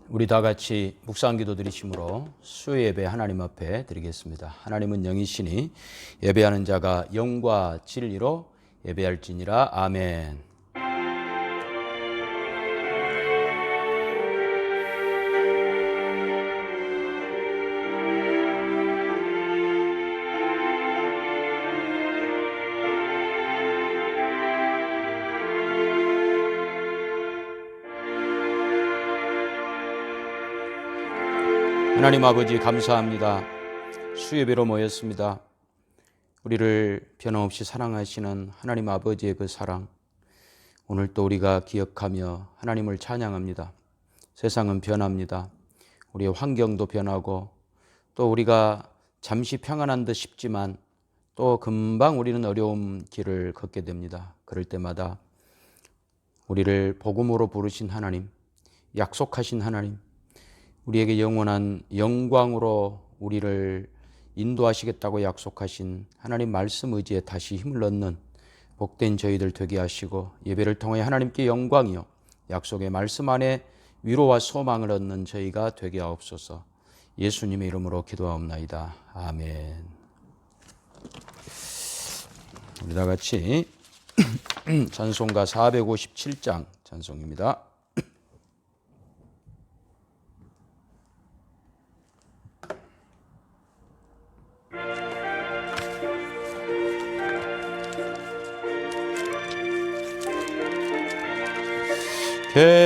우리 다 같이 묵상 기도 드리심으로 수요 예배 하나님 앞에 드리겠습니다. 하나님은 영이시니 예배하는 자가 영과 진리로 예배할지니라. 아멘. 하나님 아버지 감사합니다. 수예배로 모였습니다. 우리를 변함없이 사랑하시는 하나님 아버지의 그 사랑, 오늘 또 우리가 기억하며 하나님을 찬양합니다. 세상은 변합니다. 우리의 환경도 변하고 또 우리가 잠시 평안한 듯 싶지만 또 금방 우리는 어려운 길을 걷게 됩니다. 그럴 때마다 우리를 복음으로 부르신 하나님, 약속하신 하나님, 우리에게 영원한 영광으로 우리를 인도하시겠다고 약속하신 하나님 말씀 의지에 다시 힘을 얻는 복된 저희들 되게 하시고, 예배를 통해 하나님께 영광이요 약속의 말씀 안에 위로와 소망을 얻는 저희가 되게 하옵소서. 예수님의 이름으로 기도하옵나이다. 아멘. 우리 다 같이 찬송가 457장 찬송입니다.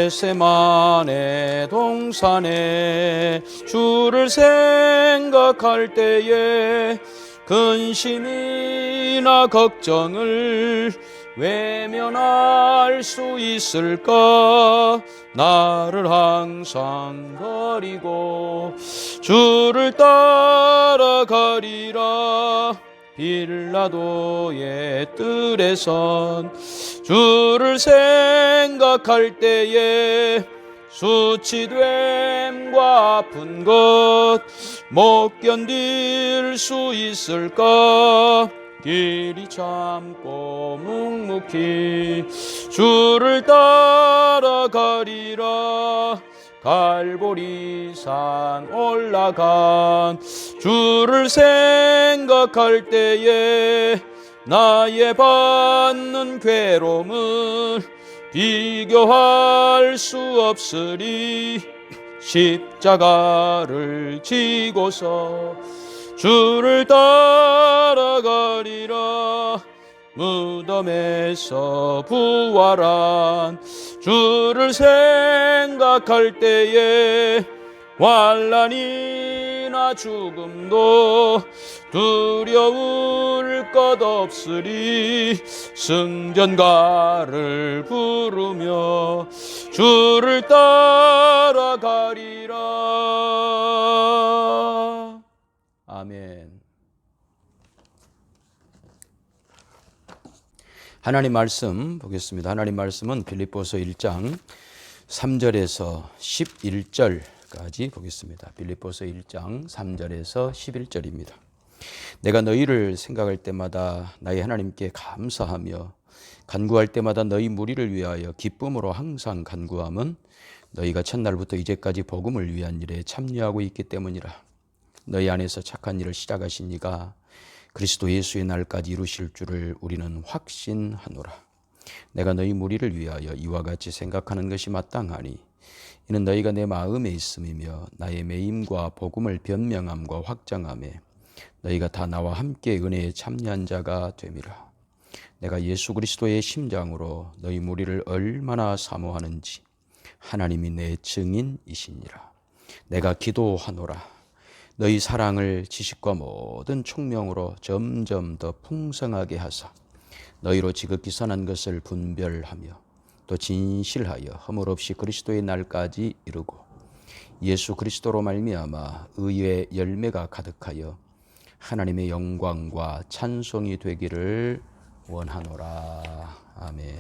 겟세마네 동산에 주를 생각할 때에 근심이나 걱정을 외면할 수 있을까? 나를 항상 버리고 주를 따라가리라. 빌라도의 뜰에선 주를 생각할 때에 수치됨과 아픈 것 못 견딜 수 있을까? 길이 참고 묵묵히 주를 따라가리라. 갈보리산 올라간 주를 생각할 때에 나의 받는 괴로움을 비교할 수 없으리. 십자가를 지고서 주를 따라가리라. 무덤에서 부활한 주를 생각할 때에 환난이나 죽음도 두려울 것 없으리. 승전가를 부르며 주를 따라가리라. 아멘. 하나님 말씀 보겠습니다. 하나님 말씀은 빌립보서 1장 3절에서 11절까지 보겠습니다. 빌립보서 1장 3절에서 11절입니다. 내가 너희를 생각할 때마다 나의 하나님께 감사하며 간구할 때마다 너희 무리를 위하여 기쁨으로 항상 간구함은 너희가 첫날부터 이제까지 복음을 위한 일에 참여하고 있기 때문이라. 너희 안에서 착한 일을 시작하신 이가 그리스도 예수의 날까지 이루실 줄을 우리는 확신하노라. 내가 너희 무리를 위하여 이와 같이 생각하는 것이 마땅하니 이는 너희가 내 마음에 있음이며 나의 매임과 복음을 변명함과 확장함에 너희가 다 나와 함께 은혜에 참여한 자가 됨이라. 내가 예수 그리스도의 심장으로 너희 무리를 얼마나 사모하는지 하나님이 내 증인이시니라. 내가 기도하노라. 너희 사랑을 지식과 모든 총명으로 점점 더 풍성하게 하사 너희로 지극히 선한 것을 분별하며 또 진실하여 허물 없이 그리스도의 날까지 이루고 예수 그리스도로 말미암아 의의 열매가 가득하여 하나님의 영광과 찬송이 되기를 원하노라. 아멘.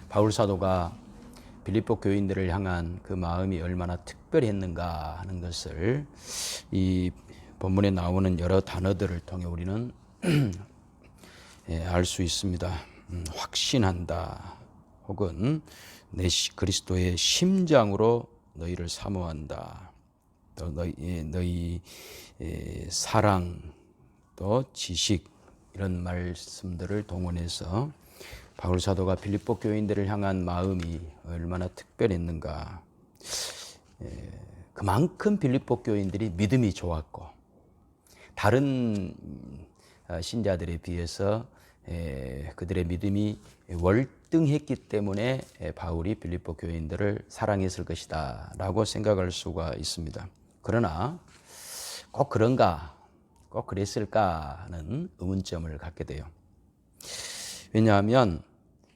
바울 사도가 빌립보 교인들을 향한 그 마음이 얼마나 특별했는가 하는 것을 이 본문에 나오는 여러 단어들을 통해 우리는 알 수 있습니다. 확신한다, 혹은 내 그리스도의 심장으로 너희를 사모한다. 또 너희 사랑 또 지식 이런 말씀들을 동원해서 바울 사도가 빌립보 교인들을 향한 마음이 얼마나 특별했는가. 그만큼 빌립보 교인들이 믿음이 좋았고 다른 신자들에 비해서 그들의 믿음이 월등했기 때문에 바울이 빌립보 교인들을 사랑했을 것이다 라고 생각할 수가 있습니다. 그러나 꼭 그런가, 꼭 그랬을까는 의문점을 갖게 돼요. 왜냐하면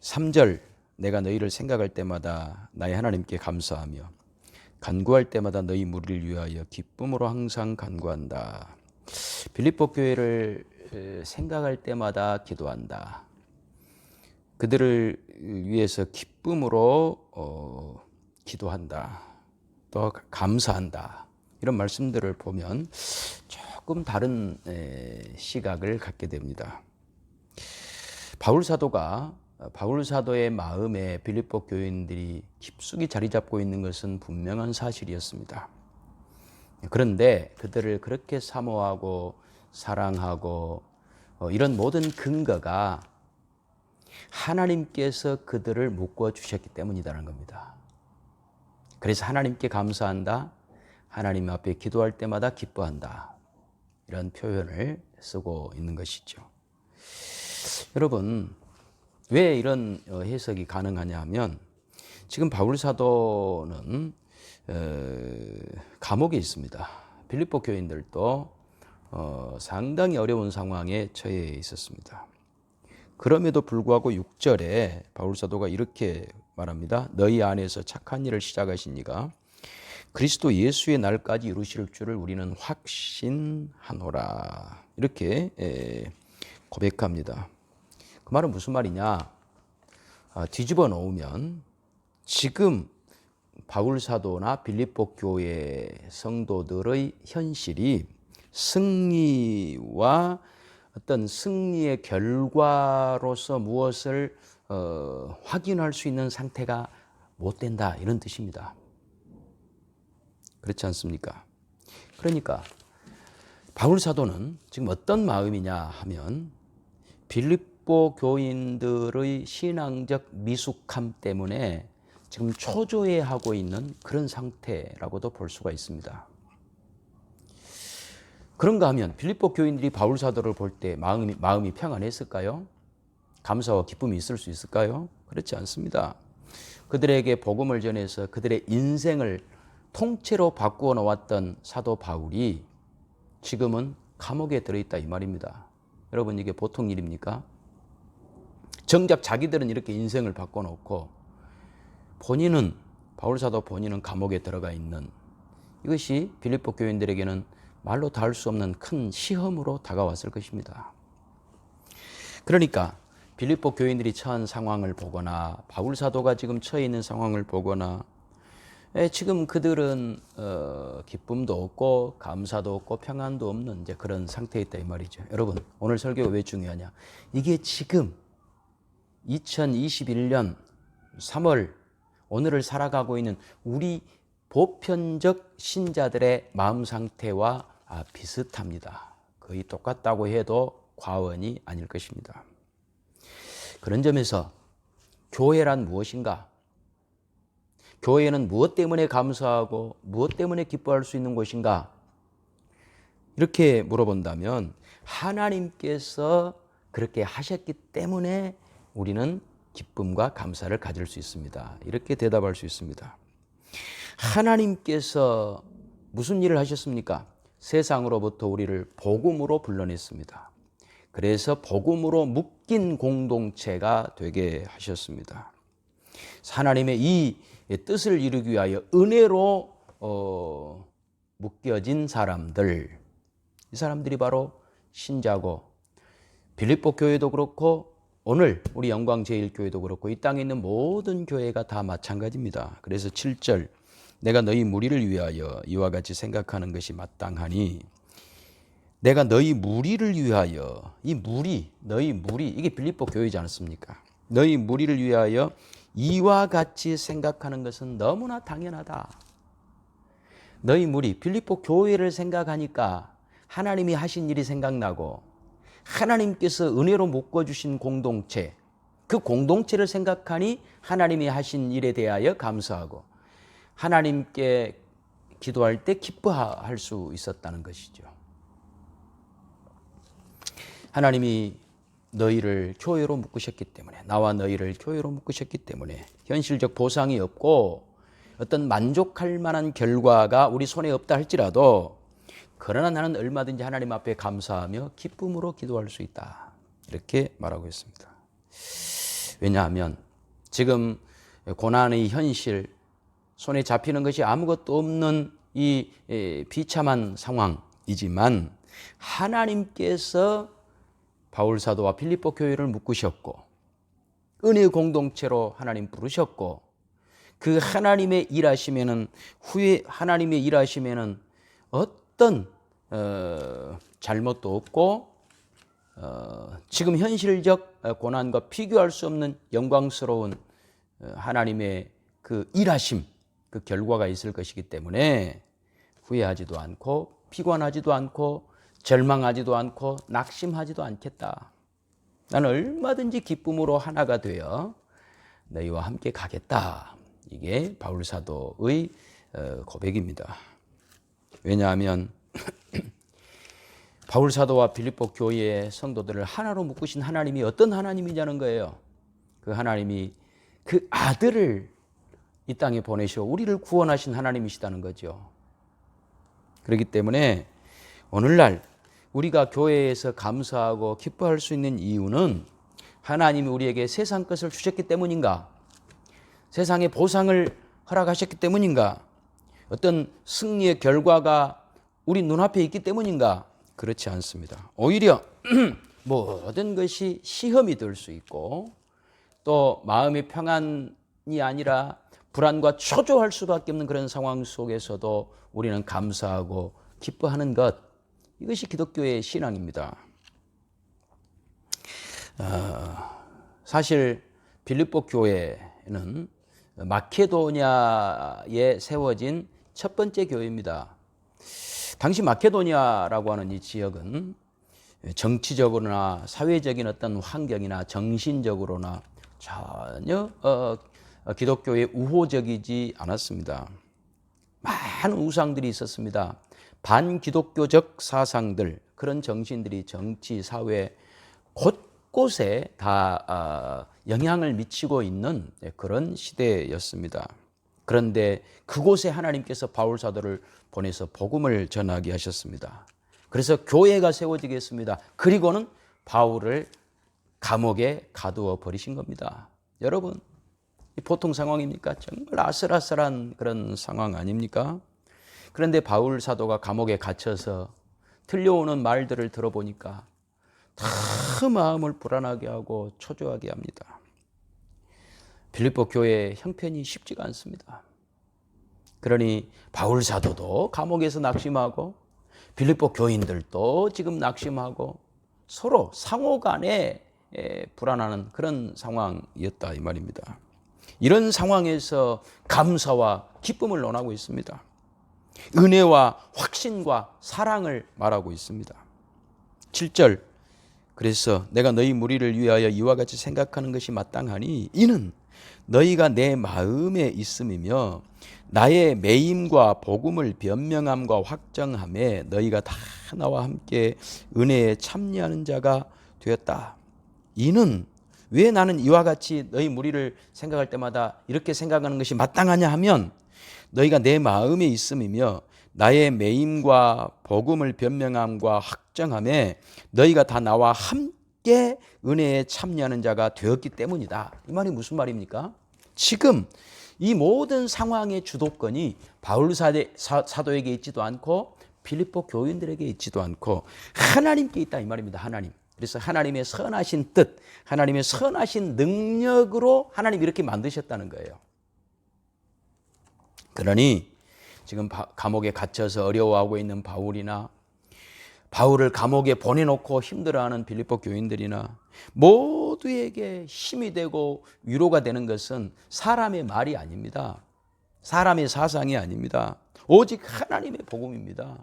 3절 내가 너희를 생각할 때마다 나의 하나님께 감사하며 간구할 때마다 너희 무리를 위하여 기쁨으로 항상 간구한다. 빌립보 교회를 생각할 때마다 기도한다. 그들을 위해서 기쁨으로 기도한다. 또 감사한다. 이런 말씀들을 보면 조금 다른 시각을 갖게 됩니다. 바울 사도의 마음에 빌립보 교인들이 깊숙이 자리 잡고 있는 것은 분명한 사실이었습니다. 그런데 그들을 그렇게 사모하고 사랑하고 이런 모든 근거가 하나님께서 그들을 묶어 주셨기 때문이라는 겁니다. 그래서 하나님께 감사한다. 하나님 앞에 기도할 때마다 기뻐한다. 이런 표현을 쓰고 있는 것이죠. 여러분, 왜 이런 해석이 가능하냐 하면 지금 바울 사도는 감옥에 있습니다. 빌립보 교인들도 상당히 어려운 상황에 처해 있었습니다. 그럼에도 불구하고 6절에 바울 사도가 이렇게 말합니다. 너희 안에서 착한 일을 시작하신 이가 그리스도 예수의 날까지 이루실 줄을 우리는 확신하노라. 이렇게 고백합니다. 그 말은 무슨 말이냐? 뒤집어 놓으면 지금 바울 사도나 빌립보 교회 성도들의 현실이 승리와 어떤 승리의 결과로서 무엇을 확인할 수 있는 상태가 못 된다 이런 뜻입니다. 그렇지 않습니까? 그러니까 바울 사도는 지금 어떤 마음이냐 하면 빌립보 교인들의 신앙적 미숙함 때문에 지금 초조해하고 있는 그런 상태라고도 볼 수가 있습니다. 그런가 하면 빌립보 교인들이 바울 사도를 볼 때 마음이 평안했을까요? 감사와 기쁨이 있을 수 있을까요? 그렇지 않습니다. 그들에게 복음을 전해서 그들의 인생을 통째로 바꾸어 놓았던 사도 바울이 지금은 감옥에 들어있다 이 말입니다. 여러분 이게 보통 일입니까? 정작 자기들은 이렇게 인생을 바꿔놓고 바울 사도 본인은 감옥에 들어가 있는 이것이 빌립보 교인들에게는 말로 다 할 수 없는 큰 시험으로 다가왔을 것입니다. 그러니까 빌립보 교인들이 처한 상황을 보거나 바울 사도가 지금 처해 있는 상황을 보거나 지금 그들은 기쁨도 없고 감사도 없고 평안도 없는 이제 그런 상태에 있다 이 말이죠. 여러분 오늘 설교가 왜 중요하냐? 이게 지금 2021년 3월 오늘을 살아가고 있는 우리 보편적 신자들의 마음 상태와 비슷합니다. 거의 똑같다고 해도 과언이 아닐 것입니다. 그런 점에서 교회란 무엇인가? 교회는 무엇 때문에 감사하고 무엇 때문에 기뻐할 수 있는 곳인가? 이렇게 물어본다면 하나님께서 그렇게 하셨기 때문에 우리는 기쁨과 감사를 가질 수 있습니다. 이렇게 대답할 수 있습니다. 하나님께서 무슨 일을 하셨습니까? 세상으로부터 우리를 복음으로 불러냈습니다. 그래서 복음으로 묶인 공동체가 되게 하셨습니다. 하나님의 이 뜻을 이루기 위하여 은혜로 묶여진 사람들, 이 사람들이 바로 신자고 빌립보 교회도 그렇고 오늘 우리 영광제일교회도 그렇고 이 땅에 있는 모든 교회가 다 마찬가지입니다. 그래서 7절 내가 너희 무리를 위하여 이와 같이 생각하는 것이 마땅하니 내가 너희 무리를 위하여 너희 무리 이게 빌립보 교회지 않습니까? 너희 무리를 위하여 이와 같이 생각하는 것은 너무나 당연하다. 너희 무리 빌립보 교회를 생각하니까 하나님이 하신 일이 생각나고 하나님께서 은혜로 묶어주신 공동체, 그 공동체를 생각하니 하나님이 하신 일에 대하여 감사하고 하나님께 기도할 때 기뻐할 수 있었다는 것이죠. 하나님이 너희를 교회로 묶으셨기 때문에, 나와 너희를 교회로 묶으셨기 때문에 현실적 보상이 없고 어떤 만족할 만한 결과가 우리 손에 없다 할지라도, 그러나 나는 얼마든지 하나님 앞에 감사하며 기쁨으로 기도할 수 있다, 이렇게 말하고 있습니다. 왜냐하면 지금 고난의 현실, 손에 잡히는 것이 아무것도 없는 이 비참한 상황이지만 하나님께서 바울 사도와 빌립보 교회를 묶으셨고 은혜의 공동체로 하나님 부르셨고, 그 하나님의 일하심에는, 후에 하나님의 일하심에는 어떤 잘못도 없고 지금 현실적 고난과 비교할 수 없는 영광스러운 하나님의 그 일하심, 그 결과가 있을 것이기 때문에 후회하지도 않고 피곤하지도 않고 절망하지도 않고 낙심하지도 않겠다. 나는 얼마든지 기쁨으로 하나가 되어 너희와 함께 가겠다. 이게 바울 사도의 고백입니다. 왜냐하면 바울 사도와 빌립보 교회의 성도들을 하나로 묶으신 하나님이 어떤 하나님이냐는 거예요. 그 하나님이 그 아들을 이 땅에 보내셔 우리를 구원하신 하나님이시다는 거죠. 그렇기 때문에 오늘날 우리가 교회에서 감사하고 기뻐할 수 있는 이유는 하나님이 우리에게 세상 것을 주셨기 때문인가? 세상의 보상을 허락하셨기 때문인가? 어떤 승리의 결과가 우리 눈앞에 있기 때문인가? 그렇지 않습니다. 오히려 모든 것이 시험이 될 수 있고 또 마음의 평안이 아니라 불안과 초조할 수밖에 없는 그런 상황 속에서도 우리는 감사하고 기뻐하는 것, 이것이 기독교의 신앙입니다. 사실 빌립보 교회는 마케도니아에 세워진 첫 번째 교회입니다. 당시 마케도니아라고 하는 이 지역은 정치적으로나 사회적인 어떤 환경이나 정신적으로나 전혀 기독교에 우호적이지 않았습니다. 많은 우상들이 있었습니다. 반기독교적 사상들, 그런 정신들이 정치, 사회 곳곳에 다 영향을 미치고 있는 그런 시대였습니다. 그런데 그곳에 하나님께서 바울 사도를 보내서 복음을 전하게 하셨습니다. 그래서 교회가 세워지겠습니다. 그리고는 바울을 감옥에 가두어 버리신 겁니다. 여러분, 보통 상황입니까? 정말 아슬아슬한 그런 상황 아닙니까? 그런데 바울 사도가 감옥에 갇혀서 들려오는 말들을 들어보니까 다 마음을 불안하게 하고 초조하게 합니다. 빌립보 교회의 형편이 쉽지가 않습니다. 그러니 바울 사도도 감옥에서 낙심하고 빌립보 교인들도 지금 낙심하고 서로 상호 간에 불안하는 그런 상황이었다, 이 말입니다. 이런 상황에서 감사와 기쁨을 논하고 있습니다. 은혜와 확신과 사랑을 말하고 있습니다. 7절, 그래서 내가 너희 무리를 위하여 이와 같이 생각하는 것이 마땅하니 이는 너희가 내 마음에 있음이며 나의 매임과 복음을 변명함과 확정함에 너희가 다 나와 함께 은혜에 참여하는 자가 되었다. 이는, 왜 나는 이와 같이 너희 무리를 생각할 때마다 이렇게 생각하는 것이 마땅하냐 하면, 너희가 내 마음에 있음이며 나의 매임과 복음을 변명함과 확정함에 너희가 다 나와 함께 은혜에 참여하는 자가 되었기 때문이다. 이 말이 무슨 말입니까? 지금 이 모든 상황의 주도권이 바울 사도에게 있지도 않고 빌립보 교인들에게 있지도 않고 하나님께 있다, 이 말입니다. 하나님. 그래서 하나님의 선하신 뜻, 하나님의 선하신 능력으로 하나님이 이렇게 만드셨다는 거예요. 그러니 지금 감옥에 갇혀서 어려워하고 있는 바울이나 바울을 감옥에 보내놓고 힘들어하는 빌립보 교인들이나 모두에게 힘이 되고 위로가 되는 것은 사람의 말이 아닙니다. 사람의 사상이 아닙니다. 오직 하나님의 복음입니다.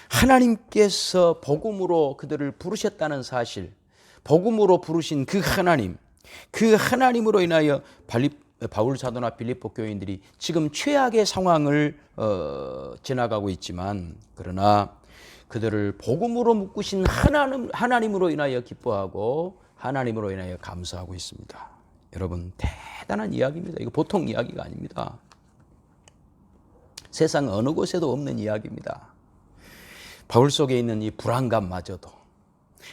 하나님께서 복음으로 그들을 부르셨다는 사실, 복음으로 부르신 그 하나님, 그 하나님으로 인하여 바울 사도나 빌립보 교인들이 지금 최악의 상황을 지나가고 있지만, 그러나 그들을 복음으로 묶으신 하나님으로 인하여 기뻐하고 하나님으로 인하여 감사하고 있습니다. 여러분, 대단한 이야기입니다. 이거 보통 이야기가 아닙니다. 세상 어느 곳에도 없는 이야기입니다. 바울 속에 있는 이 불안감마저도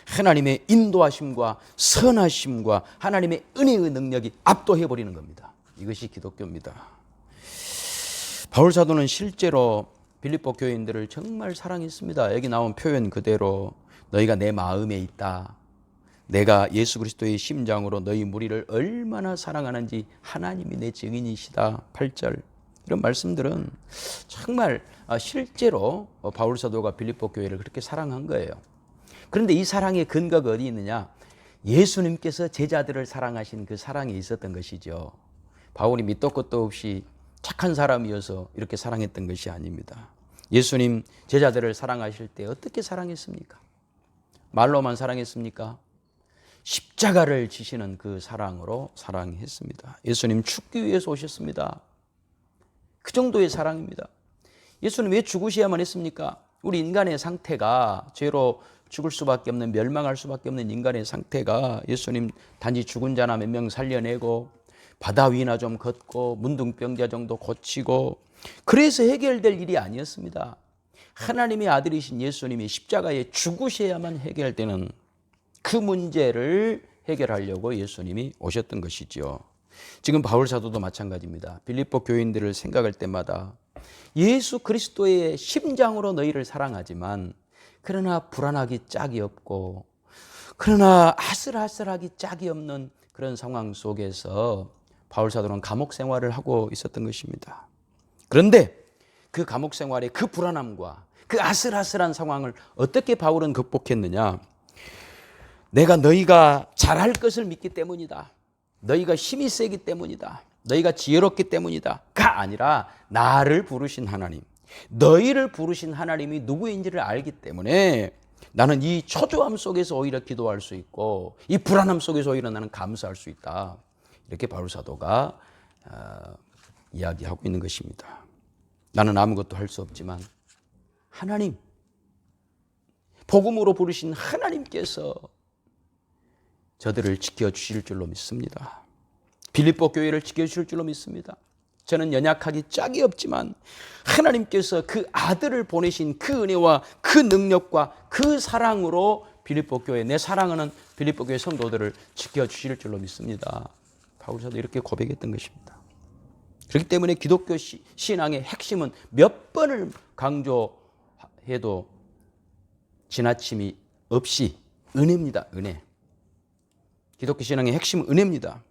하나님의 인도하심과 선하심과 하나님의 은혜의 능력이 압도해버리는 겁니다. 이것이 기독교입니다. 바울 사도는 실제로 빌립보 교인들을 정말 사랑했습니다. 여기 나온 표현 그대로 너희가 내 마음에 있다. 내가 예수 그리스도의 심장으로 너희 무리를 얼마나 사랑하는지 하나님이 내 증인이시다. 8절. 이런 말씀들은 정말 실제로 바울 사도가 빌립보 교회를 그렇게 사랑한 거예요. 그런데 이 사랑의 근거가 어디 있느냐? 예수님께서 제자들을 사랑하신 그 사랑에 있었던 것이죠. 바울이 밑도 끝도 없이 착한 사람이어서 이렇게 사랑했던 것이 아닙니다. 예수님 제자들을 사랑하실 때 어떻게 사랑했습니까? 말로만 사랑했습니까? 십자가를 지시는 그 사랑으로 사랑했습니다. 예수님 죽기 위해서 오셨습니다. 그 정도의 사랑입니다. 예수님 왜 죽으셔야만 했습니까? 우리 인간의 상태가 죄로 죽을 수밖에 없는, 멸망할 수밖에 없는 인간의 상태가 예수님 단지 죽은 자나 몇 명 살려내고 바다 위나 좀 걷고 문둥병자 정도 고치고 그래서 해결될 일이 아니었습니다. 하나님의 아들이신 예수님이 십자가에 죽으셔야만 해결되는 그 문제를 해결하려고 예수님이 오셨던 것이죠. 지금 바울 사도도 마찬가지입니다. 빌립보 교인들을 생각할 때마다 예수 그리스도의 심장으로 너희를 사랑하지만 그러나 불안하기 짝이 없고 그러나 아슬아슬하기 짝이 없는 그런 상황 속에서 바울 사도는 감옥 생활을 하고 있었던 것입니다. 그런데 그 감옥 생활의 그 불안함과 그 아슬아슬한 상황을 어떻게 바울은 극복했느냐? 내가 너희가 잘할 것을 믿기 때문이다. 너희가 힘이 세기 때문이다. 너희가 지혜롭기 때문이다가 아니라 나를 부르신 하나님, 너희를 부르신 하나님이 누구인지를 알기 때문에 나는 이 초조함 속에서 오히려 기도할 수 있고 이 불안함 속에서 오히려 나는 감사할 수 있다. 이렇게 바울 사도가 이야기하고 있는 것입니다. 나는 아무것도 할 수 없지만 하나님, 복음으로 부르신 하나님께서 저들을 지켜주실 줄로 믿습니다. 빌립보 교회를 지켜주실 줄로 믿습니다. 저는 연약하기 짝이 없지만 하나님께서 그 아들을 보내신 그 은혜와 그 능력과 그 사랑으로 빌립보 교회, 내 사랑하는 빌립보 교회 성도들을 지켜주실 줄로 믿습니다. 바울 사도 이렇게 고백했던 것입니다. 그렇기 때문에 기독교 신앙의 핵심은 몇 번을 강조해도 지나침이 없이 은혜입니다. 은혜. 기독교 신앙의 핵심은 은혜입니다.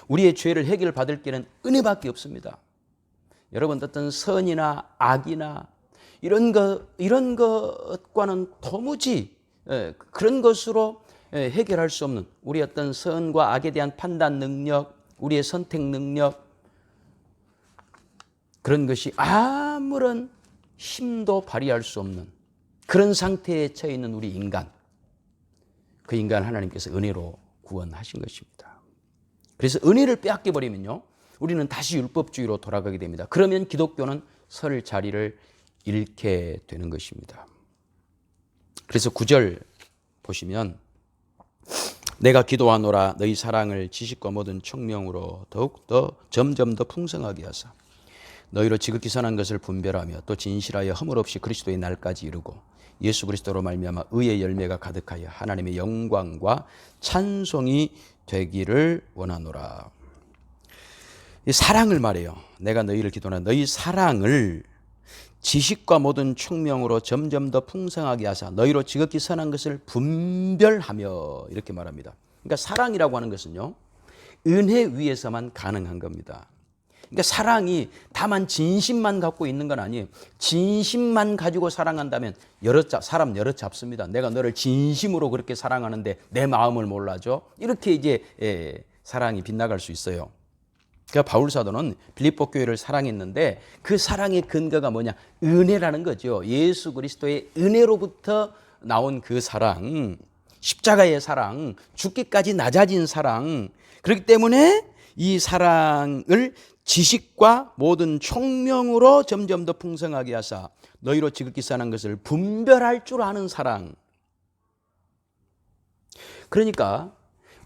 우리의 죄를 해결받을 길은 은혜밖에 없습니다. 여러분, 어떤 선이나 악이나 이런 것과는 도무지 그런 것으로 해결할 수 없는 우리 어떤 선과 악에 대한 판단 능력, 우리의 선택 능력, 그런 것이 아무런 힘도 발휘할 수 없는 그런 상태에 처해 있는 우리 인간, 그 인간 하나님께서 은혜로 구원하신 것입니다. 그래서 은혜를 빼앗겨 버리면요, 우리는 다시 율법주의로 돌아가게 됩니다. 그러면 기독교는 설 자리를 잃게 되는 것입니다. 그래서 9절 보시면 내가 기도하노라 너희 사랑을 지식과 모든 청명으로 더욱더 점점 더 풍성하게 하사 너희로 지극히 선한 것을 분별하며 또 진실하여 허물 없이 그리스도의 날까지 이루고 예수 그리스도로 말미암아 의의 열매가 가득하여 하나님의 영광과 찬송이 되기를 원하노라. 이 사랑을 말해요. 내가 너희를 기도하노라 너희 사랑을 지식과 모든 총명으로 점점 더 풍성하게 하사 너희로 지극히 선한 것을 분별하며 이렇게 말합니다. 그러니까 사랑이라고 하는 것은요, 은혜 위에서만 가능한 겁니다. 그러니까 사랑이 다만 진심만 갖고 있는 건 아니에요. 진심만 가지고 사랑한다면 사람 여러 잡습니다. 내가 너를 진심으로 그렇게 사랑하는데 내 마음을 몰라줘. 이렇게 이제 사랑이 빗나갈 수 있어요. 그러니까 바울 사도는 빌립보 교회를 사랑했는데 그 사랑의 근거가 뭐냐? 은혜라는 거죠. 예수 그리스도의 은혜로부터 나온 그 사랑, 십자가의 사랑, 죽기까지 낮아진 사랑. 그렇기 때문에 이 사랑을 지식과 모든 총명으로 점점 더 풍성하게 하사 너희로 지극히 선한 것을 분별할 줄 아는 사랑. 그러니까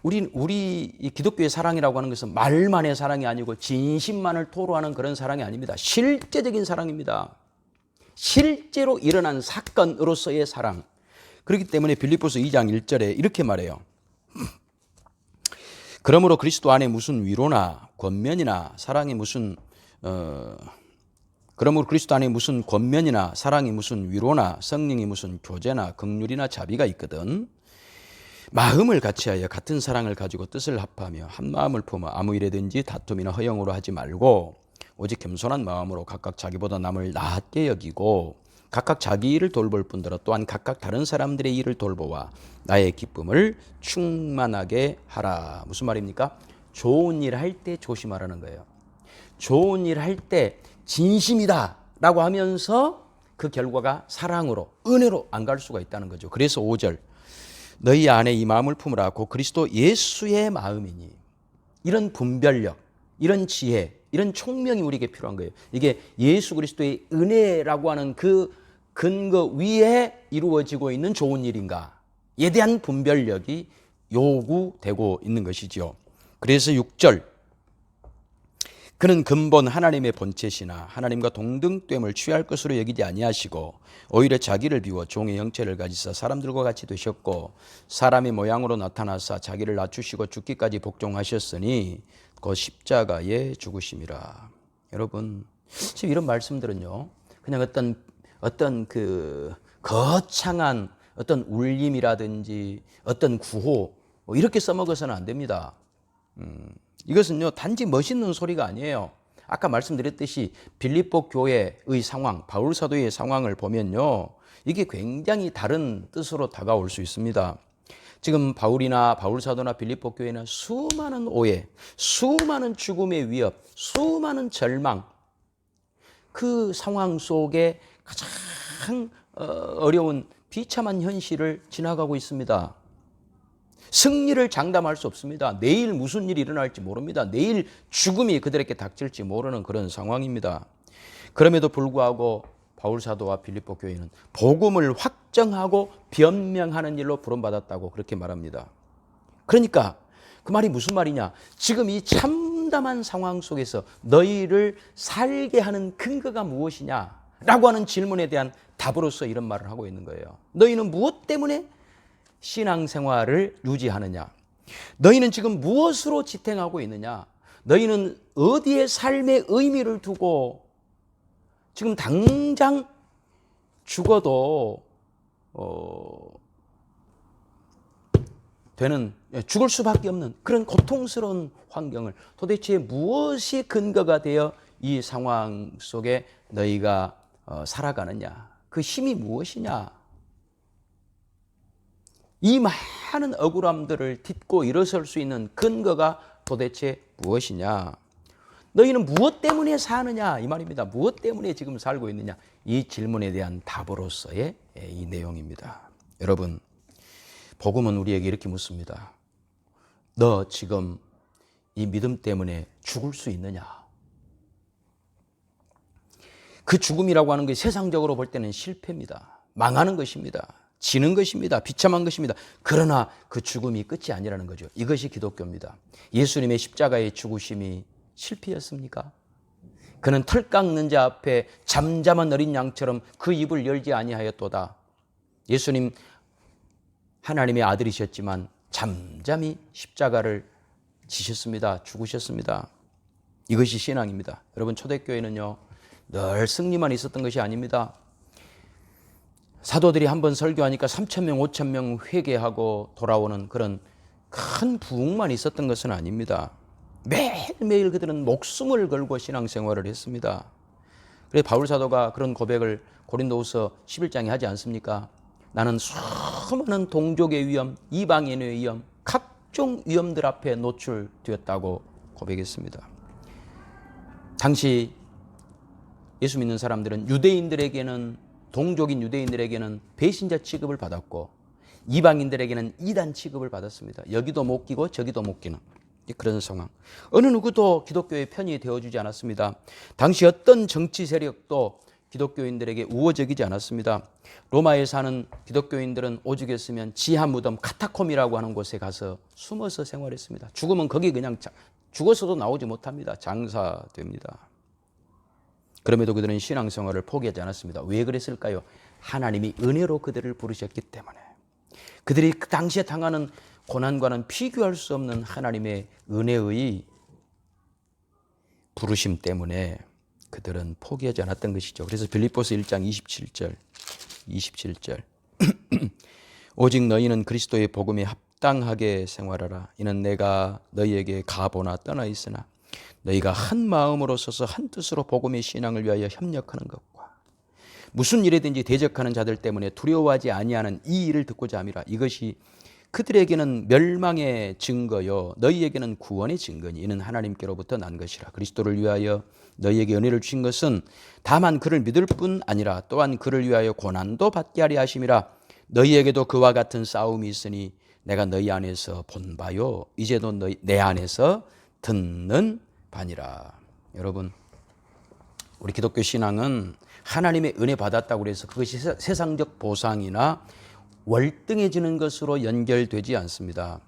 우리 기독교의 사랑이라고 하는 것은 말만의 사랑이 아니고 진심만을 토로하는 그런 사랑이 아닙니다. 실제적인 사랑입니다. 실제로 일어난 사건으로서의 사랑. 그렇기 때문에 빌립보서 2장 1절에 이렇게 말해요. 그러므로 그리스도 안에 무슨 위로나 권면이나 사랑이 무슨 그러므로 그리스도 안에 무슨 권면이나 사랑이 무슨 위로나 성령이 무슨 교제나 긍휼이나 자비가 있거든. 마음을 같이하여 같은 사랑을 가지고 뜻을 합하며 한 마음을 품어 아무 일에든지 다툼이나 허영으로 하지 말고 오직 겸손한 마음으로 각각 자기보다 남을 낫게 여기고 각각 자기 일을 돌볼 뿐더러 또한 각각 다른 사람들의 일을 돌보아 나의 기쁨을 충만하게 하라. 무슨 말입니까? 좋은 일 할 때 조심하라는 거예요. 좋은 일 할 때 진심이다 라고 하면서 그 결과가 사랑으로 은혜로 안 갈 수가 있다는 거죠. 그래서 5절 너희 안에 이 마음을 품으라 고 그리스도 예수의 마음이니. 이런 분별력, 이런 지혜, 이런 총명이 우리에게 필요한 거예요. 이게 예수 그리스도의 은혜라고 하는 그 근거 위에 이루어지고 있는 좋은 일인가에 대한 분별력이 요구되고 있는 것이죠. 그래서 6절 그는 근본 하나님의 본체시나 하나님과 동등됨을 취할 것으로 여기지 아니하시고 오히려 자기를 비워 종의 형체를 가지사 사람들과 같이 되셨고 사람의 모양으로 나타나사 자기를 낮추시고 죽기까지 복종하셨으니 그 십자가에 죽으심이라. 여러분 지금 이런 말씀들은요 그냥 어떤 그 거창한 어떤 울림이라든지 어떤 구호 이렇게 써먹어서는 안 됩니다. 이것은요 단지 멋있는 소리가 아니에요. 아까 말씀드렸듯이 빌립보 교회의 상황, 바울 사도의 상황을 보면요 이게 굉장히 다른 뜻으로 다가올 수 있습니다. 지금 바울이나 바울 사도나 빌립보 교회는 수많은 오해, 수많은 죽음의 위협, 수많은 절망, 그 상황 속에 가장 어려운 비참한 현실을 지나가고 있습니다. 승리를 장담할 수 없습니다. 내일 무슨 일이 일어날지 모릅니다. 내일 죽음이 그들에게 닥칠지 모르는 그런 상황입니다. 그럼에도 불구하고 바울 사도와 빌립보 교회는 복음을 확정하고 변명하는 일로 부름받았다고 그렇게 말합니다. 그러니까 그 말이 무슨 말이냐? 지금 이 참담한 상황 속에서 너희를 살게 하는 근거가 무엇이냐? 라고 하는 질문에 대한 답으로서 이런 말을 하고 있는 거예요. 너희는 무엇 때문에 신앙생활을 유지하느냐? 너희는 지금 무엇으로 지탱하고 있느냐? 너희는 어디에 삶의 의미를 두고 지금 당장 죽어도 죽을 수밖에 없는 그런 고통스러운 환경을 도대체 무엇이 근거가 되어 이 상황 속에 너희가 살아가느냐? 그 힘이 무엇이냐? 이 많은 억울함들을 딛고 일어설 수 있는 근거가 도대체 무엇이냐? 너희는 무엇 때문에 사느냐? 이 말입니다. 무엇 때문에 지금 살고 있느냐? 이 질문에 대한 답으로서의 이 내용입니다. 여러분, 복음은 우리에게 이렇게 묻습니다. 너 지금 이 믿음 때문에 죽을 수 있느냐? 그 죽음이라고 하는 게 세상적으로 볼 때는 실패입니다. 망하는 것입니다. 지는 것입니다. 비참한 것입니다. 그러나 그 죽음이 끝이 아니라는 거죠. 이것이 기독교입니다. 예수님의 십자가의 죽으심이 실패였습니까? 그는 털 깎는 자 앞에 잠잠한 어린 양처럼 그 입을 열지 아니하였도다. 예수님 하나님의 아들이셨지만 잠잠히 십자가를 지셨습니다. 죽으셨습니다. 이것이 신앙입니다. 여러분 초대교회는요 늘 승리만 있었던 것이 아닙니다. 사도들이 한번 설교하니까 3,000명, 5,000명 회개하고 돌아오는 그런 큰 부흥만 있었던 것은 아닙니다. 매일매일 그들은 목숨을 걸고 신앙생활을 했습니다. 그래서 바울 사도가 그런 고백을 고린도후서 11장에 하지 않습니까? 나는 수많은 동족의 위험, 이방인의 위험, 각종 위험들 앞에 노출되었다고 고백했습니다. 당시 예수 믿는 사람들은 유대인들에게는, 동족인 유대인들에게는 배신자 취급을 받았고 이방인들에게는 이단 취급을 받았습니다. 여기도 못 끼고 저기도 못 끼는 그런 상황. 어느 누구도 기독교의 편이 되어주지 않았습니다. 당시 어떤 정치 세력도 기독교인들에게 우호적이지 않았습니다. 로마에 사는 기독교인들은 오죽했으면 지하 무덤 카타콤이라고 하는 곳에 가서 숨어서 생활했습니다. 죽으면 거기 그냥 죽어서도 나오지 못합니다. 장사됩니다. 그럼에도 그들은 신앙생활을 포기하지 않았습니다. 왜 그랬을까요? 하나님이 은혜로 그들을 부르셨기 때문에. 그들이 그 당시에 당하는 고난과는 비교할 수 없는 하나님의 은혜의 부르심 때문에 그들은 포기하지 않았던 것이죠. 그래서 빌립보서 1장 27절 오직 너희는 그리스도의 복음에 합당하게 생활하라. 이는 내가 너희에게 가보나 떠나 있으나 너희가 한 마음으로 서서 한 뜻으로 복음의 신앙을 위하여 협력하는 것과 무슨 일에든지 대적하는 자들 때문에 두려워하지 아니하는 이 일을 듣고자 함이라. 이것이 그들에게는 멸망의 증거요 너희에게는 구원의 증거니 이는 하나님께로부터 난 것이라. 그리스도를 위하여 너희에게 은혜를 주신 것은 다만 그를 믿을 뿐 아니라 또한 그를 위하여 고난도 받게 하려 하심이라. 너희에게도 그와 같은 싸움이 있으니 내가 너희 안에서 본 바요 이제도 내 안에서 듣는 바니라. 여러분, 우리 기독교 신앙은 하나님의 은혜 받았다고 해서 그것이 세상적 보상이나 월등해지는 것으로 연결되지 않습니다.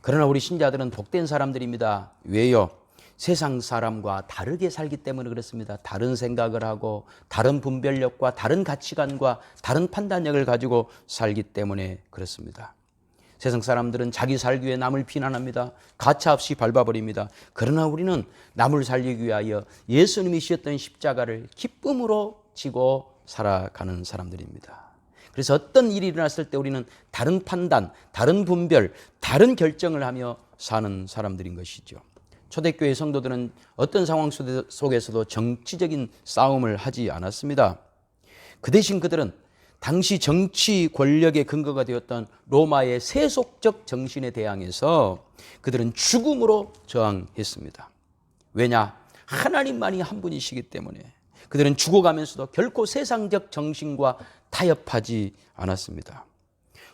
그러나 우리 신자들은 복된 사람들입니다. 왜요? 세상 사람과 다르게 살기 때문에 그렇습니다. 다른 생각을 하고 다른 분별력과 다른 가치관과 다른 판단력을 가지고 살기 때문에 그렇습니다. 세상 사람들은 자기 살기 위해 남을 비난합니다. 가차없이 밟아버립니다. 그러나 우리는 남을 살리기 위하여 예수님이 지셨던 십자가를 기쁨으로 지고 살아가는 사람들입니다. 그래서 어떤 일이 일어났을 때 우리는 다른 판단, 다른 분별, 다른 결정을 하며 사는 사람들인 것이죠. 초대교회 성도들은 어떤 상황 속에서도 정치적인 싸움을 하지 않았습니다. 그 대신 그들은 당시 정치 권력의 근거가 되었던 로마의 세속적 정신에 대항해서 그들은 죽음으로 저항했습니다. 왜냐? 하나님만이 한 분이시기 때문에 그들은 죽어가면서도 결코 세상적 정신과 타협하지 않았습니다.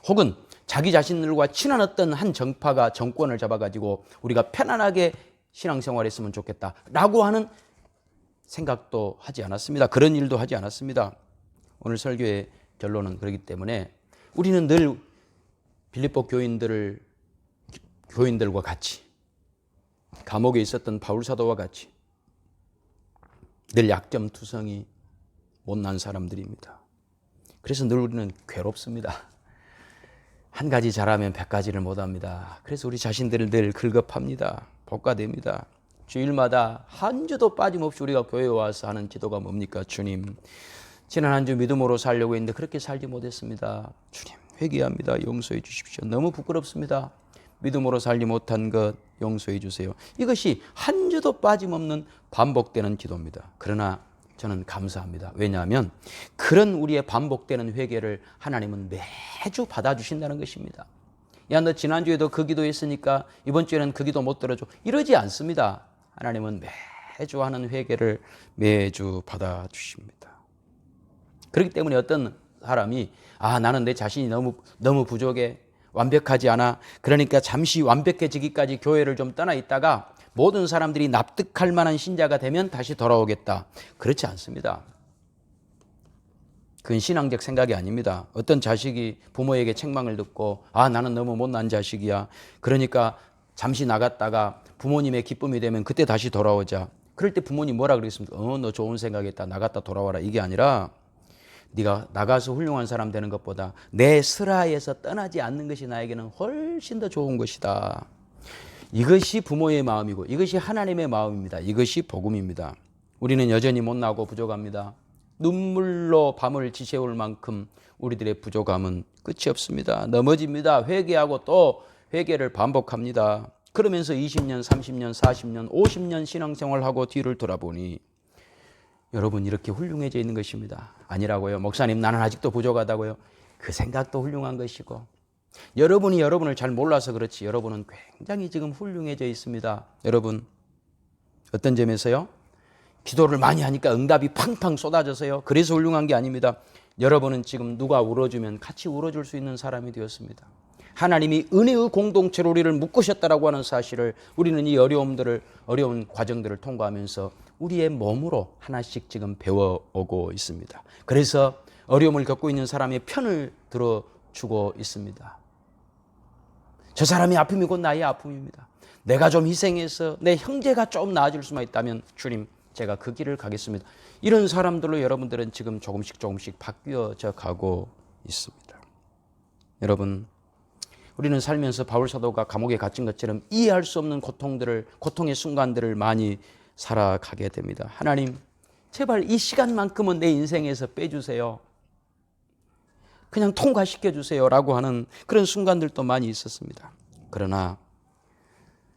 혹은 자기 자신들과 친한 어떤 한 정파가 정권을 잡아가지고 우리가 편안하게 신앙생활했으면 좋겠다라고 하는 생각도 하지 않았습니다. 그런 일도 하지 않았습니다. 오늘 설교의 결론은 그렇기 때문에 우리는 늘 빌립보 교인들과 같이 감옥에 있었던 바울 사도와 같이 늘 약점투성이 못난 사람들입니다. 그래서 늘 우리는 괴롭습니다. 한 가지 잘하면 100가지를 못합니다. 그래서 우리 자신들을 늘 긁어팝니다. 복가됩니다. 주일마다 한 주도 빠짐없이 우리가 교회에 와서 하는 기도가 뭡니까? 주님, 지난 한 주 믿음으로 살려고 했는데 그렇게 살지 못했습니다. 주님, 회개합니다. 용서해 주십시오. 너무 부끄럽습니다. 믿음으로 살지 못한 것 용서해 주세요. 이것이 한 주도 빠짐없는 반복되는 기도입니다. 그러나 저는 감사합니다. 왜냐하면 그런 우리의 반복되는 회개를 하나님은 매주 받아주신다는 것입니다. 야, 너 지난주에도 그 기도했으니까 이번 주에는 그 기도 못 들어줘. 이러지 않습니다. 하나님은 매주 하는 회개를 매주 받아주십니다. 그렇기 때문에 어떤 사람이 나는 내 자신이 너무 부족해. 완벽하지 않아. 그러니까 잠시 완벽해지기까지 교회를 좀 떠나 있다가 모든 사람들이 납득할 만한 신자가 되면 다시 돌아오겠다. 그렇지 않습니다. 그건 신앙적 생각이 아닙니다. 어떤 자식이 부모에게 책망을 듣고 나는 너무 못난 자식이야. 그러니까 잠시 나갔다가 부모님의 기쁨이 되면 그때 다시 돌아오자. 그럴 때 부모님 뭐라 그러겠습니까? 너 좋은 생각했다. 나갔다 돌아와라. 이게 아니라 네가 나가서 훌륭한 사람 되는 것보다 내 슬하에서 떠나지 않는 것이 나에게는 훨씬 더 좋은 것이다. 이것이 부모의 마음이고 이것이 하나님의 마음입니다. 이것이 복음입니다. 우리는 여전히 못나고 부족합니다. 눈물로 밤을 지새울 만큼 우리들의 부족함은 끝이 없습니다. 넘어집니다. 회개하고 또 회개를 반복합니다. 그러면서 20년, 30년, 40년, 50년 신앙생활하고 뒤를 돌아보니 여러분 이렇게 훌륭해져 있는 것입니다. 아니라고요. 목사님 나는 아직도 부족하다고요. 그 생각도 훌륭한 것이고 여러분이 여러분을 잘 몰라서 그렇지 여러분은 굉장히 지금 훌륭해져 있습니다. 여러분 어떤 점에서요? 기도를 많이 하니까 응답이 팡팡 쏟아져서요. 그래서 훌륭한 게 아닙니다. 여러분은 지금 누가 울어주면 같이 울어줄 수 있는 사람이 되었습니다. 하나님이 은혜의 공동체로 우리를 묶으셨다라고 하는 사실을 우리는 이 어려운 과정들을 통과하면서 우리의 몸으로 하나씩 지금 배워오고 있습니다. 그래서 어려움을 겪고 있는 사람의 편을 들어주고 있습니다. 저 사람의 아픔이 곧 나의 아픔입니다. 내가 좀 희생해서 내 형제가 좀 나아질 수만 있다면 주님 제가 그 길을 가겠습니다. 이런 사람들로 여러분들은 지금 조금씩 바뀌어져 가고 있습니다. 여러분 우리는 살면서 바울 사도가 감옥에 갇힌 것처럼 이해할 수 없는 고통의 순간들을 많이 살아가게 됩니다. 하나님 제발 이 시간만큼은 내 인생에서 빼주세요. 그냥 통과시켜 주세요라고 하는 그런 순간들도 많이 있었습니다. 그러나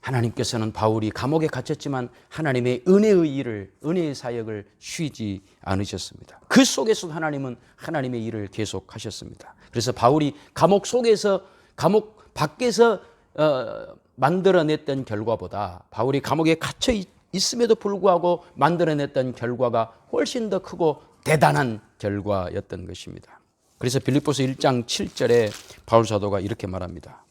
하나님께서는 바울이 감옥에 갇혔지만 하나님의 은혜의 사역을 쉬지 않으셨습니다. 그 속에서도 하나님은 하나님의 일을 계속하셨습니다. 그래서 바울이 감옥 밖에서 만들어냈던 결과보다 바울이 감옥에 갇혀 있음에도 불구하고 만들어냈던 결과가 훨씬 더 크고 대단한 결과였던 것입니다. 그래서 빌립보서 1장 7절에 바울 사도가 이렇게 말합니다.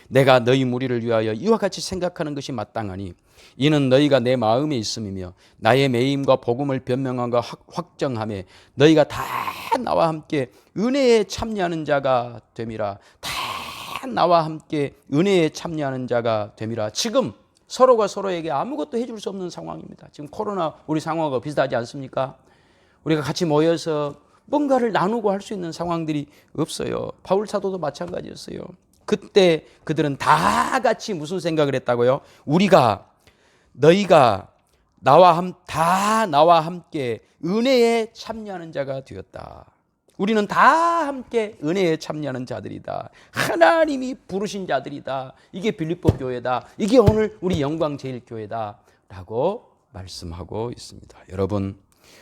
내가 너희 무리를 위하여 이와 같이 생각하는 것이 마땅하니 이는 너희가 내 마음에 있음이며 나의 매임과 복음을 변명함과 확정함에 너희가 다 나와 함께 은혜에 참여하는 자가 됨이라. 다 나와 함께 은혜에 참여하는 자가 됨이라. 지금 서로가 서로에게 아무것도 해줄 수 없는 상황입니다. 지금 코로나 우리 상황과 비슷하지 않습니까? 우리가 같이 모여서 뭔가를 나누고 할 수 있는 상황들이 없어요. 바울 사도도 마찬가지였어요. 그때 그들은 다 같이 무슨 생각을 했다고요? 너희가 다 나와 함께 은혜에 참여하는 자가 되었다. 우리는 다 함께 은혜에 참여하는 자들이다. 하나님이 부르신 자들이다. 이게 빌립보 교회다. 이게 오늘 우리 영광제일교회다. 라고 말씀하고 있습니다. 여러분,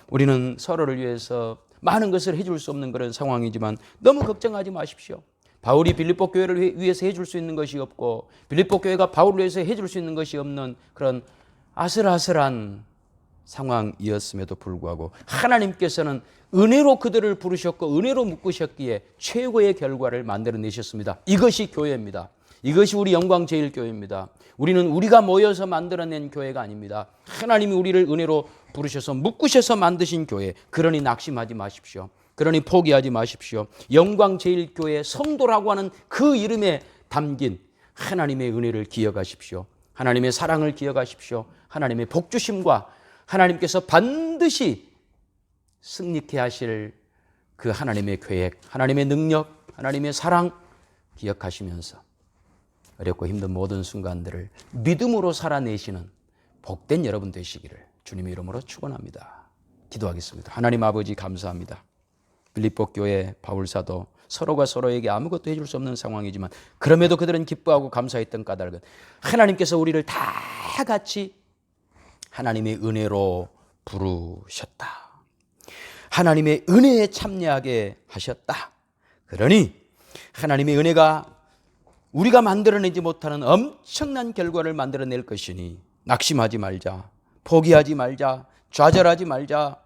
우리는 서로를 위해서 많은 것을 해줄 수 없는 그런 상황이지만 너무 걱정하지 마십시오. 바울이 빌립보 교회를 위해서 해줄 수 있는 것이 없고 빌립보 교회가 바울을 위해서 해줄 수 있는 것이 없는 그런 아슬아슬한 상황이었음에도 불구하고 하나님께서는 은혜로 그들을 부르셨고 은혜로 묶으셨기에 최고의 결과를 만들어내셨습니다. 이것이 교회입니다. 이것이 우리 영광제일교회입니다. 우리는 우리가 모여서 만들어낸 교회가 아닙니다. 하나님이 우리를 은혜로 부르셔서 묶으셔서 만드신 교회. 그러니 낙심하지 마십시오. 그러니 포기하지 마십시오. 영광제일교회 성도라고 하는 그 이름에 담긴 하나님의 은혜를 기억하십시오. 하나님의 사랑을 기억하십시오. 하나님의 복주심과 하나님께서 반드시 승리케 하실 그 하나님의 계획, 하나님의 능력, 하나님의 사랑 기억하시면서 어렵고 힘든 모든 순간들을 믿음으로 살아내시는 복된 여러분 되시기를 주님의 이름으로 축원합니다. 기도하겠습니다. 하나님 아버지 감사합니다. 빌립보 교회 바울 사도 서로가 서로에게 아무것도 해줄 수 없는 상황이지만 그럼에도 그들은 기뻐하고 감사했던 까닭은 하나님께서 우리를 다 같이 하나님의 은혜로 부르셨다. 하나님의 은혜에 참여하게 하셨다. 그러니 하나님의 은혜가 우리가 만들어내지 못하는 엄청난 결과를 만들어낼 것이니 낙심하지 말자, 포기하지 말자, 좌절하지 말자,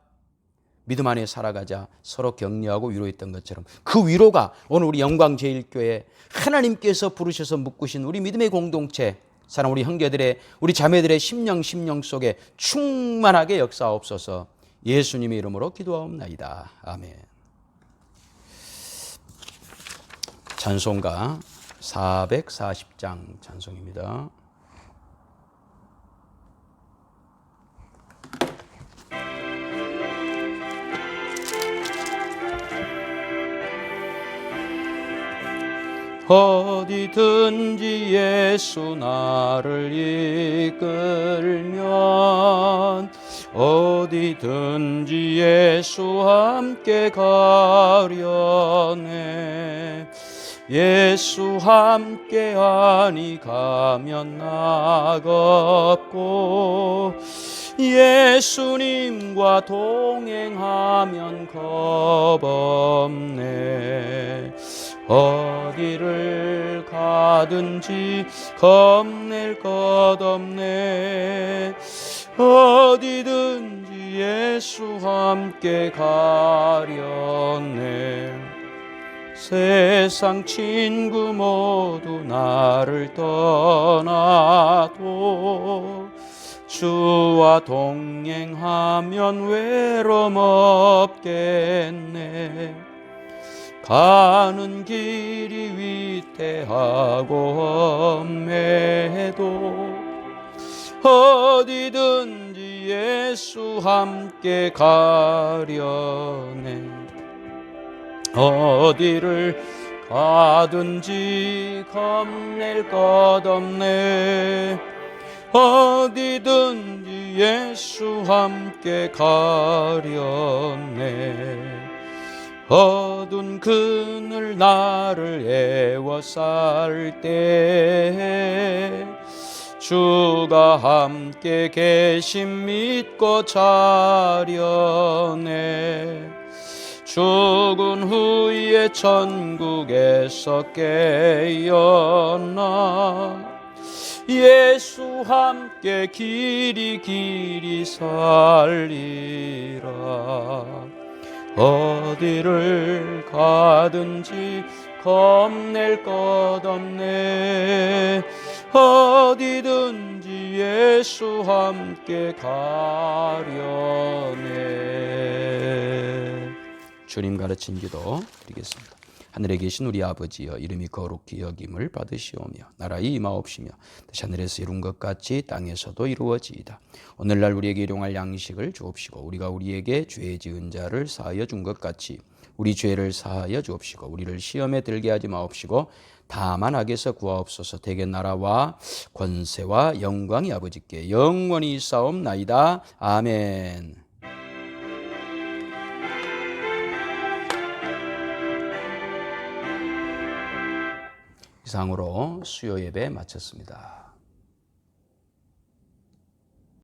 믿음 안에 살아가자. 서로 격려하고 위로했던 것처럼 그 위로가 오늘 우리 영광제일교회 하나님께서 부르셔서 묶으신 우리 믿음의 공동체 사랑 우리 형제들의 우리 자매들의 심령 속에 충만하게 역사옵소서. 예수님의 이름으로 기도하옵나이다. 아멘. 찬송가 440장 찬송입니다. 어디든지 예수 나를 이끌면 어디든지 예수 함께 가려네. 예수 함께하니 가면 나갑고 예수님과 동행하면 겁없네. 어디를 가든지 겁낼 것 없네. 어디든지 예수 함께 가련네. 세상 친구 모두 나를 떠나도 주와 동행하면 외로움 없겠네. 가는 길이 위태하고 험해도 어디든지 예수 함께 가려네. 어디를 가든지 겁낼 것 없네. 어디든지 예수 함께 가련네. 어두운 그늘 나를 애워쌀 때 주가 함께 계심 믿고 자려네. 죽은 후에 천국에서 깨어나 예수 함께 길이 살리라. 어디를 가든지 겁낼 것 없네. 어디든지 예수 함께 가려네. 주님 가르친 기도 드리겠습니다. 하늘에 계신 우리 아버지여, 이름이 거룩히 여김을 받으시오며 나라의 임하옵시며 뜻이 하늘에서 이룬 것 같이 땅에서도 이루어지이다. 오늘날 우리에게 일용할 양식을 주옵시고 우리가 우리에게 죄 지은 자를 사하여 준 것 같이 우리 죄를 사하여 주옵시고 우리를 시험에 들게 하지 마옵시고 다만 악에서 구하옵소서. 대개 나라와 권세와 영광이 아버지께 영원히 있사옵나이다. 아멘. 이상으로 수요 예배 마쳤습니다.